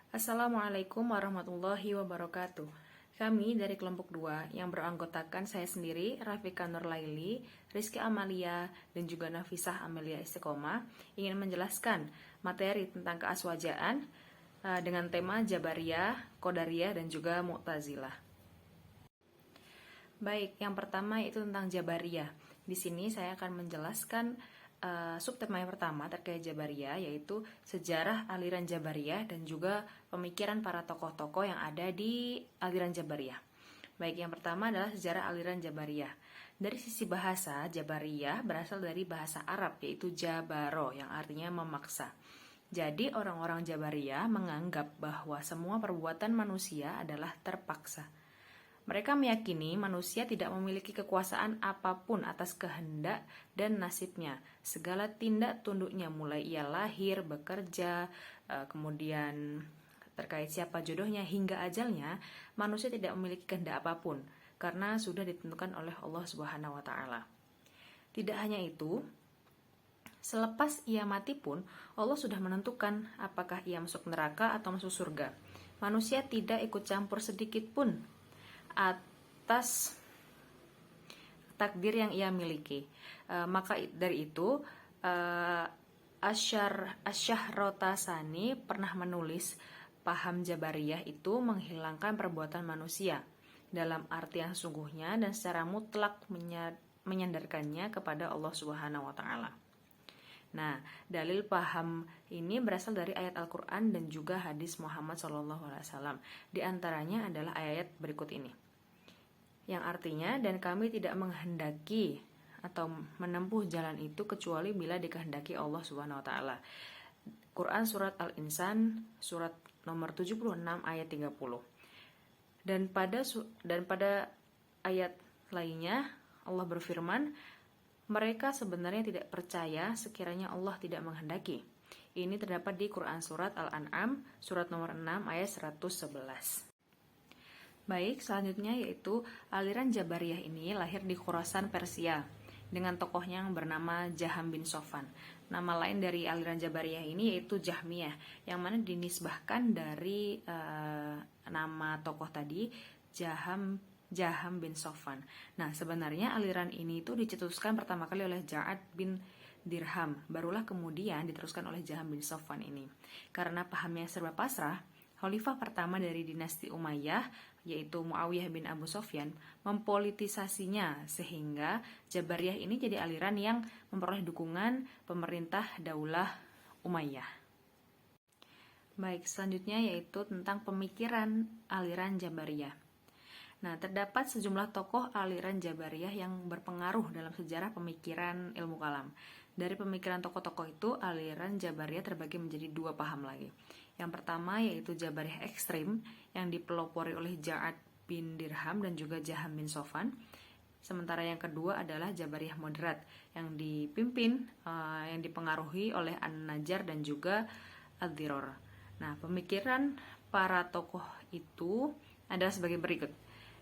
Assalamualaikum warahmatullahi wabarakatuh. Kami dari kelompok 2 yang beranggotakan saya sendiri, Rafika Nurlaili, Rizky Amalia, dan juga Nafisah Amelia Istiqomah ingin menjelaskan materi tentang keaswajaan dengan tema Jabariyah, Qadariyah, dan juga Mu'tazilah. Baik, yang pertama yaitu tentang Jabariyah. Di sini saya akan menjelaskan subtema yang pertama terkait Jabariyah, yaitu sejarah aliran Jabariyah dan juga pemikiran para tokoh-tokoh yang ada di aliran Jabariyah. Baik, yang pertama adalah sejarah aliran Jabariyah. Dari sisi bahasa, Jabariyah berasal dari bahasa Arab, yaitu jabaro, yang artinya memaksa. Jadi orang-orang Jabariyah menganggap bahwa semua perbuatan manusia adalah terpaksa. Mereka meyakini manusia tidak memiliki kekuasaan apapun atas kehendak dan nasibnya. Segala tindak tunduknya, mulai ia lahir, bekerja, kemudian terkait siapa jodohnya hingga ajalnya, manusia tidak memiliki kehendak apapun karena sudah ditentukan oleh Allah Subhanahu wa taala. Tidak hanya itu, selepas ia mati pun Allah sudah menentukan apakah ia masuk neraka atau masuk surga. Manusia tidak ikut campur sedikit pun atas takdir yang ia miliki. Maka dari itu Asy-Syahrotazani pernah menulis paham Jabariyah itu menghilangkan perbuatan manusia dalam arti yang sungguhnya dan secara mutlak menyandarkannya kepada Allah Subhanahu wa taala. Nah, dalil paham ini berasal dari ayat Al-Quran dan juga hadis Muhammad SAW. Di antaranya adalah ayat berikut ini, yang artinya, dan kami tidak menghendaki atau menempuh jalan itu kecuali bila dikehendaki Allah Subhanahu wa taala. Quran surat Al-Insan surat nomor 76 ayat 30. Dan pada ayat lainnya Allah berfirman, mereka sebenarnya tidak percaya sekiranya Allah tidak menghendaki. Ini terdapat di Quran surat Al-An'am surat nomor 6 ayat 111. Baik, selanjutnya yaitu aliran Jabariyah ini lahir di Khurasan, Persia dengan tokohnya yang bernama Jaham bin Sofwan. Nama lain dari aliran Jabariyah ini yaitu Jahmiyah, yang mana dinisbahkan dari nama tokoh tadi, Jaham bin Sofwan. Nah, sebenarnya aliran ini itu dicetuskan pertama kali oleh Ja'ad bin Dirham, barulah kemudian diteruskan oleh Jaham bin Sofwan ini. Karena pahamnya serba pasrah, Khalifah pertama dari dinasti Umayyah, yaitu Muawiyah bin Abu Sofyan, mempolitisasinya sehingga Jabariyah ini jadi aliran yang memperoleh dukungan pemerintah Daulah Umayyah. Baik, selanjutnya yaitu tentang pemikiran aliran Jabariyah. Nah, terdapat sejumlah tokoh aliran Jabariyah yang berpengaruh dalam sejarah pemikiran ilmu kalam. Dari pemikiran tokoh-tokoh itu, aliran Jabariyah terbagi menjadi dua paham lagi. Yang pertama yaitu Jabariyah ekstrim yang dipelopori oleh Ja'ad bin Dirham dan juga Jaham bin Sofwan. Sementara yang kedua adalah Jabariyah moderat yang yang dipengaruhi oleh An-Najjar dan juga Ad-Diror. Nah, pemikiran para tokoh itu adalah sebagai berikut.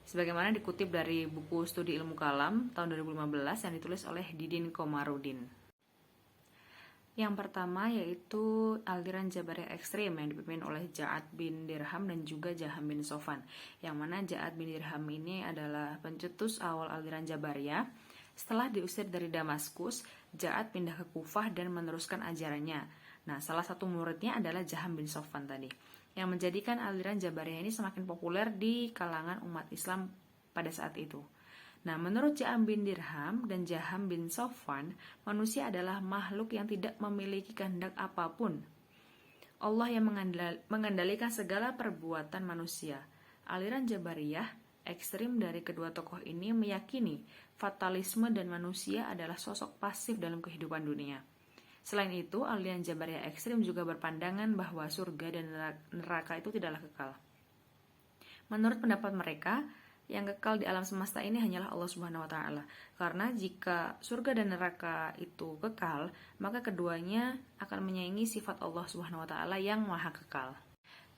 Sebagaimana dikutip dari buku Studi Ilmu Kalam tahun 2015 yang ditulis oleh Didin Komarudin. Yang pertama yaitu aliran Jabariyah ekstrim yang dipimpin oleh Ja'ad bin Dirham dan juga Jaham bin Sofwan. Yang mana Ja'ad bin Dirham ini adalah pencetus awal aliran Jabariyah. Setelah diusir dari Damaskus, Ja'ad pindah ke Kufah dan meneruskan ajarannya. Nah, salah satu muridnya adalah Jaham bin Sofwan tadi, yang menjadikan aliran Jabariyah ini semakin populer di kalangan umat Islam pada saat itu. Nah, menurut Ja'ad bin Dirham dan Jaham bin Sofwan, manusia adalah makhluk yang tidak memiliki kehendak apapun. Allah yang mengendalikan segala perbuatan manusia. Aliran Jabariyah ekstrim dari kedua tokoh ini meyakini fatalisme dan manusia adalah sosok pasif dalam kehidupan dunia. Selain itu, aliran Jabariyah ekstrim juga berpandangan bahwa surga dan neraka itu tidaklah kekal. Menurut pendapat mereka, yang kekal di alam semesta ini hanyalah Allah Subhanahu wa taala. Karena jika surga dan neraka itu kekal, maka keduanya akan menyaingi sifat Allah Subhanahu wa taala yang maha kekal.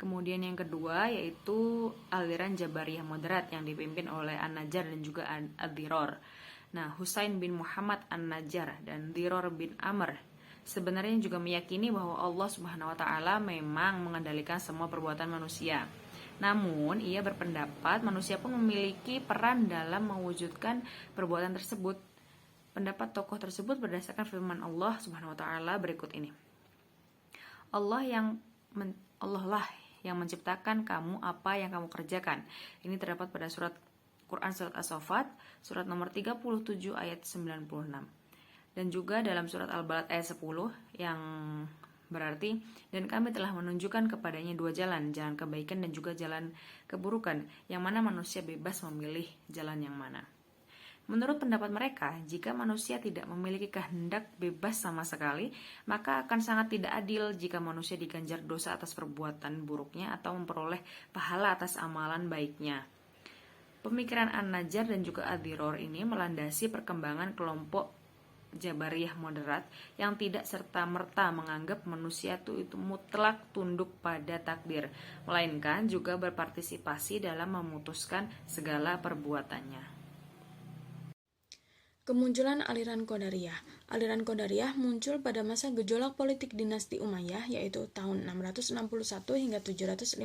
Kemudian yang kedua yaitu aliran Jabariyah moderat yang dipimpin oleh An-Najjar dan juga Ad-Diror. Nah, Husain bin Muhammad An-Najjar dan Diror bin Amr sebenarnya juga meyakini bahwa Allah Subhanahu wa taala memang mengendalikan semua perbuatan manusia. Namun, ia berpendapat manusia pun memiliki peran dalam mewujudkan perbuatan tersebut. Pendapat tokoh tersebut berdasarkan firman Allah Subhanahu wa taala berikut ini. Allah lah yang menciptakan kamu apa yang kamu kerjakan. Ini terdapat pada surat Quran surat As-Saffat, surat nomor 37 ayat 96. Dan juga dalam surat Al-Balad ayat 10 yang berarti, dan kami telah menunjukkan kepadanya dua jalan, jalan kebaikan dan juga jalan keburukan, yang mana manusia bebas memilih jalan yang mana. Menurut pendapat mereka, jika manusia tidak memiliki kehendak bebas sama sekali, maka akan sangat tidak adil jika manusia diganjar dosa atas perbuatan buruknya atau memperoleh pahala atas amalan baiknya. Pemikiran An-Najjar dan juga Ad-Diror ini melandasi perkembangan kelompok Jabariyah moderat yang tidak serta-merta menganggap manusia itu mutlak tunduk pada takdir, melainkan juga berpartisipasi dalam memutuskan segala perbuatannya. Kemunculan aliran Qadariyah. Aliran Qadariyah muncul pada masa gejolak politik dinasti Umayyah, yaitu tahun 661 hingga 750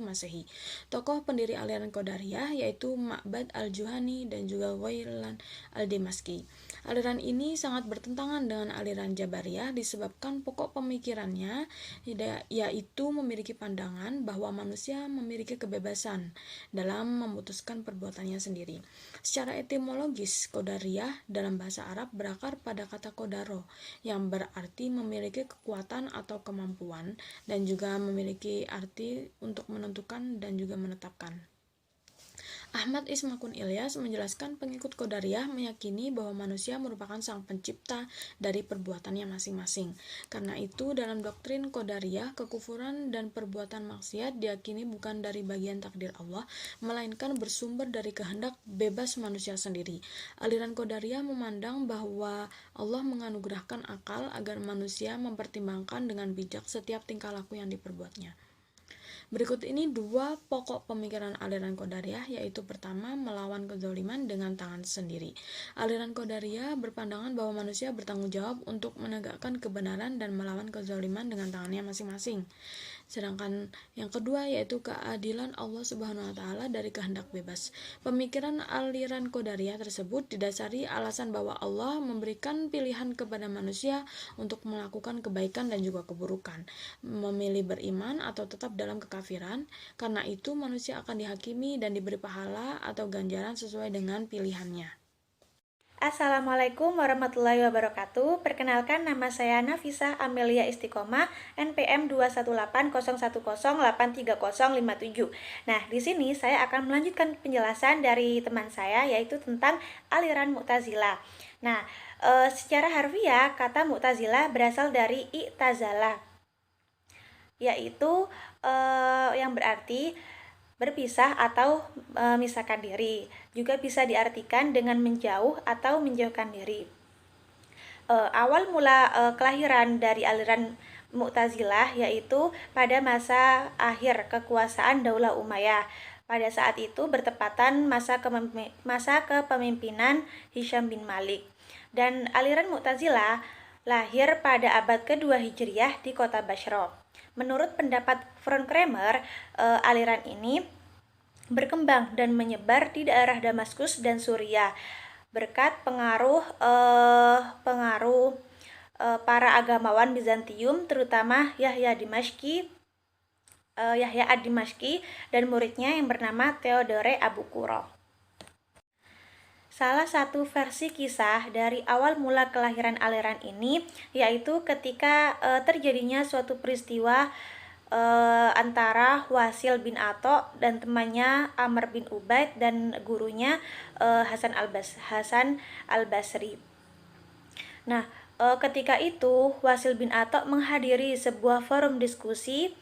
Masehi. Tokoh pendiri aliran Qadariyah yaitu Ma'bad al-Juhani dan juga Ghailan al-Dimaski. Aliran ini sangat bertentangan dengan aliran Jabariyah disebabkan pokok pemikirannya yaitu memiliki pandangan bahwa manusia memiliki kebebasan dalam memutuskan perbuatannya sendiri. Secara etimologis, Qadariyah dalam bahasa Arab berakar pada kata qadaro yang berarti memiliki kekuatan atau kemampuan dan juga memiliki arti untuk menentukan dan juga menetapkan. Ahmad Ismakun Ilyas menjelaskan pengikut Qadariyah meyakini bahwa manusia merupakan sang pencipta dari perbuatannya masing-masing. Karena itu, dalam doktrin Qadariyah, kekufuran dan perbuatan maksiat diyakini bukan dari bagian takdir Allah, melainkan bersumber dari kehendak bebas manusia sendiri. Aliran Qadariyah memandang bahwa Allah menganugerahkan akal agar manusia mempertimbangkan dengan bijak setiap tingkah laku yang diperbuatnya. Berikut ini dua pokok pemikiran aliran Qadariyah, yaitu pertama, melawan kezaliman dengan tangan sendiri. Aliran Qadariyah berpandangan bahwa manusia bertanggung jawab untuk menegakkan kebenaran dan melawan kezaliman dengan tangannya masing-masing. Sedangkan yang kedua yaitu keadilan Allah Subhanahu wa taala dari kehendak bebas. Pemikiran aliran Qadariyah tersebut didasari alasan bahwa Allah memberikan pilihan kepada manusia untuk melakukan kebaikan dan juga keburukan, memilih beriman atau tetap dalam kekafiran. Karena itu manusia akan dihakimi dan diberi pahala atau ganjaran sesuai dengan pilihannya. Assalamualaikum warahmatullahi wabarakatuh. Perkenalkan, nama saya Nafisah Amelia Istiqomah, NPM 21801083057. Nah, di sini saya akan melanjutkan penjelasan dari teman saya, yaitu tentang aliran Mu'tazilah. Nah, secara harfiah kata Mu'tazilah berasal dari i'tazala, yaitu yang berarti berpisah atau memisahkan diri. Juga bisa diartikan dengan menjauh atau menjauhkan diri. Awal mula kelahiran dari aliran Mu'tazilah yaitu pada masa akhir kekuasaan Daulah Umayyah. Pada saat itu bertepatan masa kepemimpinan Hisham bin Malik. Dan aliran Mu'tazilah lahir pada abad kedua Hijriyah di kota Basra. Menurut pendapat von Kramer, aliran ini berkembang dan menyebar di daerah Damaskus dan Suriah berkat pengaruh para agamawan Bizantium, terutama Yahya ad-Dimashqi dan muridnya yang bernama Theodore Abu Qurra. Salah satu versi kisah dari awal mula kelahiran aliran ini yaitu ketika terjadinya suatu peristiwa antara Wasil bin Atha dan temannya Amr bin Ubaid dan gurunya Hasan al-Basri. Nah, ketika itu Wasil bin Atha menghadiri sebuah forum diskusi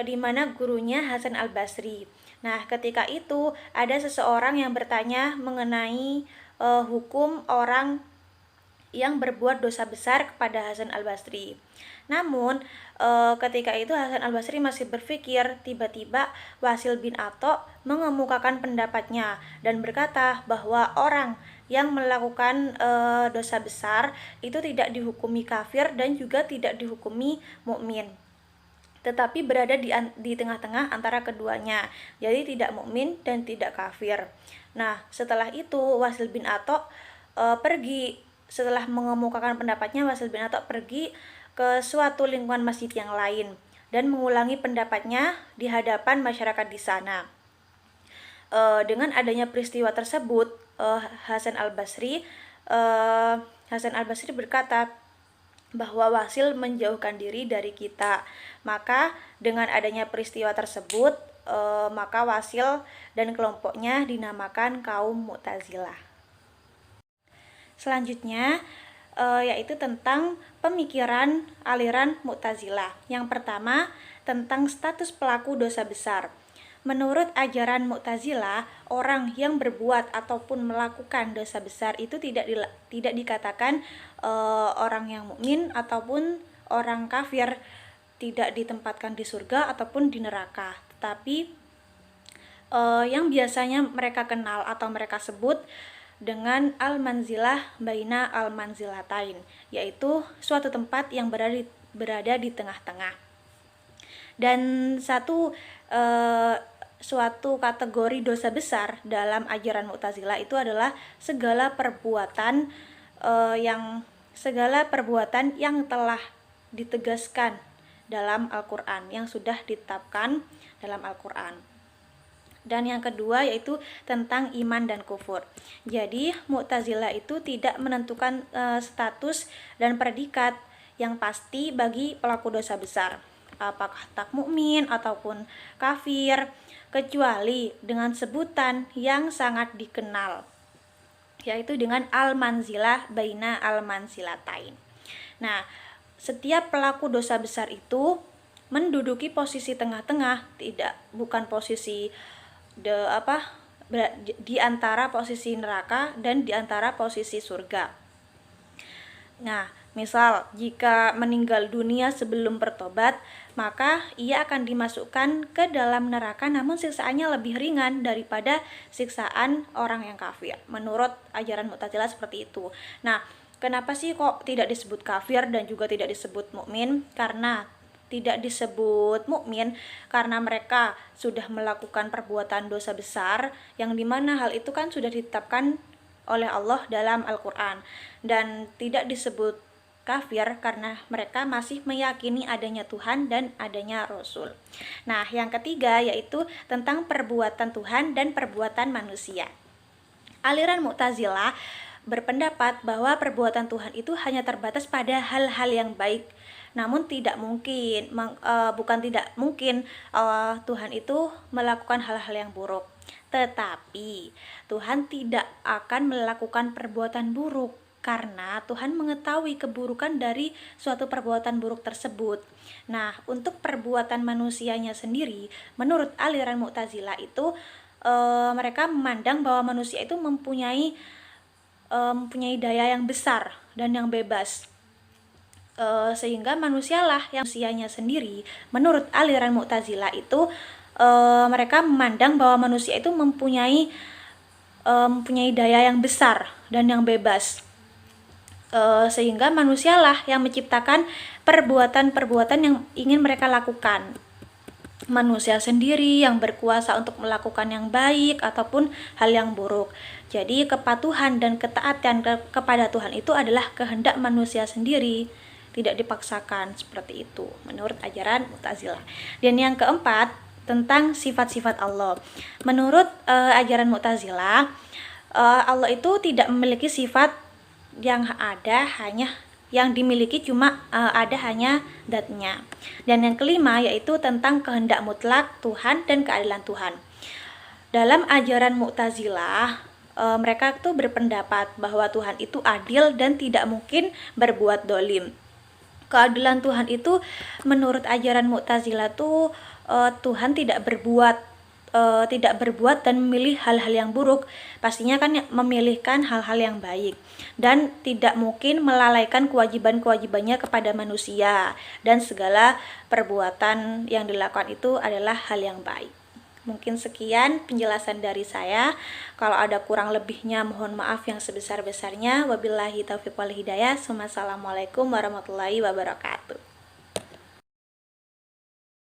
di mana gurunya Hasan al-Basri. Nah, ketika itu ada seseorang yang bertanya mengenai hukum orang yang berbuat dosa besar kepada Hasan al-Basri. Namun, ketika itu Hasan al-Basri masih berpikir, tiba-tiba Wasil bin Atha mengemukakan pendapatnya dan berkata bahwa orang yang melakukan dosa besar itu tidak dihukumi kafir dan juga tidak dihukumi mukmin, tetapi berada di tengah-tengah antara keduanya, jadi tidak mukmin dan tidak kafir. Nah, setelah itu Wasil bin Atok setelah mengemukakan pendapatnya, Wasil bin Atok pergi ke suatu lingkungan masjid yang lain dan mengulangi pendapatnya di hadapan masyarakat di sana. Dengan adanya peristiwa tersebut, Hasan al-Basri berkata bahwa Wasil menjauhkan diri dari kita. Maka dengan adanya peristiwa tersebut, maka Wasil dan kelompoknya dinamakan kaum Mu'tazilah. Selanjutnya yaitu tentang pemikiran aliran Mu'tazilah. Yang pertama, tentang status pelaku dosa besar. Menurut ajaran Mu'tazilah, orang yang berbuat ataupun melakukan dosa besar itu tidak dikatakan orang yang mukmin ataupun orang kafir, tidak ditempatkan di surga ataupun di neraka. Tetapi yang biasanya mereka kenal atau mereka sebut dengan al-manzilah baina al-manzilatain, yaitu suatu tempat yang berada di tengah-tengah. Dan suatu kategori dosa besar dalam ajaran Mu'tazilah itu adalah segala perbuatan yang telah ditegaskan dalam Al-Qur'an, yang sudah ditetapkan dalam Al-Qur'an. Dan yang kedua yaitu tentang iman dan kufur. Jadi Mu'tazilah itu tidak menentukan status dan predikat yang pasti bagi pelaku dosa besar, apakah tak mukmin ataupun kafir, kecuali dengan sebutan yang sangat dikenal, yaitu dengan al-manzilah baina al-manzilatain. Nah, setiap pelaku dosa besar itu menduduki posisi tengah-tengah, bukan posisi di antara posisi neraka dan di antara posisi surga. Nah, misal jika meninggal dunia sebelum bertobat, maka ia akan dimasukkan ke dalam neraka, namun siksaannya lebih ringan daripada siksaan orang yang kafir. Menurut ajaran Mu'tazilah seperti itu. Nah, kenapa sih kok tidak disebut kafir dan juga tidak disebut mukmin? Karena tidak disebut mukmin karena mereka sudah melakukan perbuatan dosa besar, yang dimana hal itu kan sudah ditetapkan oleh Allah dalam Al-Qur'an. Dan tidak disebut kafir karena mereka masih meyakini adanya Tuhan dan adanya Rasul. Nah, yang ketiga yaitu tentang perbuatan Tuhan dan perbuatan manusia. Aliran Mu'tazilah berpendapat bahwa perbuatan Tuhan itu hanya terbatas pada hal-hal yang baik. Namun bukan tidak mungkin Tuhan itu melakukan hal-hal yang buruk. Tetapi Tuhan tidak akan melakukan perbuatan buruk karena Tuhan mengetahui keburukan dari suatu perbuatan buruk tersebut. Nah, untuk perbuatan manusianya sendiri, menurut aliran Mu'tazilah itu mereka memandang bahwa manusia itu mempunyai daya yang besar dan yang bebas. Sehingga manusialah yang manusianya sendiri, menurut aliran Mu'tazilah itu mereka memandang bahwa manusia itu mempunyai daya yang besar dan yang bebas. Sehingga manusialah yang menciptakan perbuatan-perbuatan yang ingin mereka lakukan. Manusia sendiri yang berkuasa untuk melakukan yang baik ataupun hal yang buruk. Jadi kepatuhan dan ketaatan kepada Tuhan itu adalah kehendak manusia sendiri, tidak dipaksakan, seperti itu menurut ajaran Mu'tazilah. Dan yang keempat tentang sifat-sifat Allah. Menurut ajaran Mu'tazilah, Allah itu tidak memiliki sifat yang dimiliki cuma ada hanya zatnya. Dan yang kelima yaitu tentang kehendak mutlak Tuhan dan keadilan Tuhan. Dalam ajaran Mu'tazilah, mereka itu berpendapat bahwa Tuhan itu adil dan tidak mungkin berbuat dolim. Keadilan Tuhan itu menurut ajaran Mu'tazilah tuh Tuhan tidak berbuat dan memilih hal-hal yang buruk, pastinya kan memilihkan hal-hal yang baik, dan tidak mungkin melalaikan kewajiban-kewajibannya kepada manusia, dan segala perbuatan yang dilakukan itu adalah hal yang baik. Mungkin sekian penjelasan dari saya. Kalau ada kurang lebihnya mohon maaf yang sebesar-besarnya. Wabillahi taufiq wal hidayah. Wassalamualaikum warahmatullahi wabarakatuh.